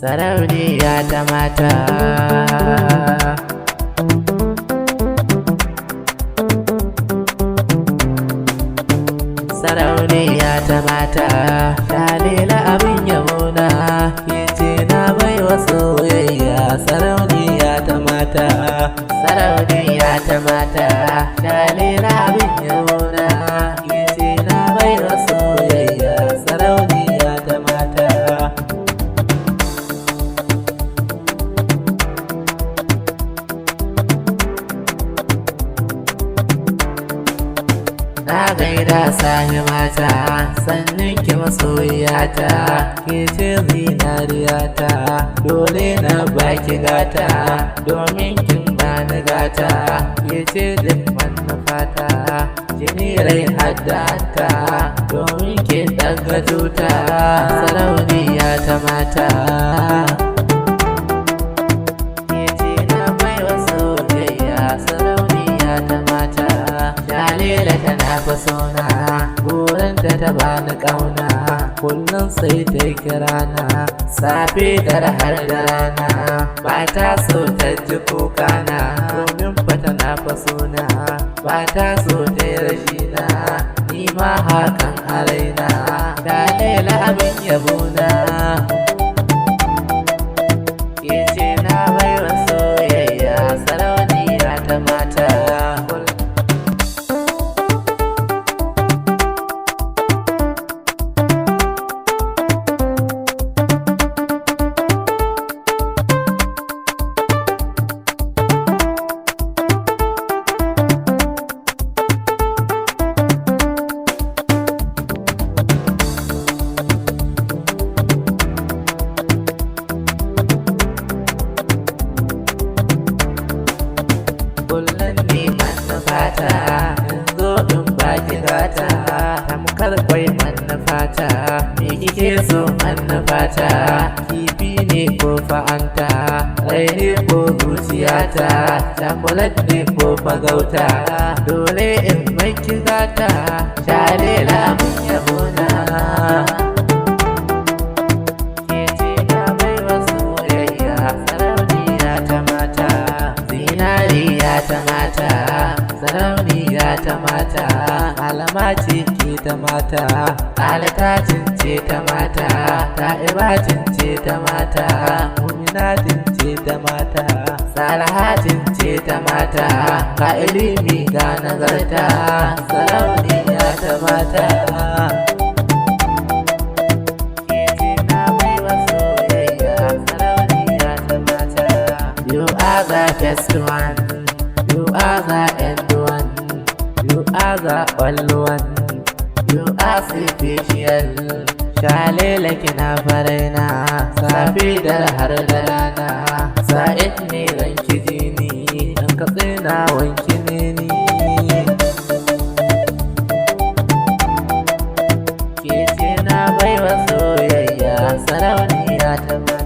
Sarauniya ta mata. Sarauniya ta mata, Dalila abin yabona, ke ce na baiwa soyayya. Sarauniya ta mata, sarauniya ta mata, Dalila abin yabona, ke ce na baiwa soyayya. Sarauniya ta mata. Na gaida sahi mata, sannan ki masoyiyata, ke ce zinariyata, dole na baki gata, domin kin bani gata, ke ce duk manufata, jini rai haddata, domin kin ɗaga tuta. Sarauniya ta mata. Dalila tana fasona, burinta ta bani ƙauna, kullum sai ta kirana, safe da har da rana, ba ta so ta ji kukana, domin fa tana fasona, ba ta so ta yi rashina, ni ma hakan a raina. Dalila abin yabona, ke ce na baiwa soyayya. Sarauniya ta mata. Kullum ne manufata, in zo in baki gata, tamkar kwai manufata, me kike so manufata, kifi ne ko fa'anta, rai ne ko zuciyata, cakulat ne ko fagauta, dole in maki gata. Dalila abin yabona, ke ce na baiwa soyayya. Sarauniya ta mata, zinariya ta mata, sarauniya ta mata, alama ce ta mata, alatatin ce ta mata, ta'ibatin ce ta mata, muminatin ce ta mata, salahatin ce ta mata, ka ilimi ga nazarta. Sarauniya ta mata. You are the best one, you are the end one, you are the only one, you are special. Shalele kina faraina, safi da har da rana, sa'id ne ranki jini, in ka tsina wanki ne ni. Ke ce na baiwa soyayya. Sarauniya ta mata.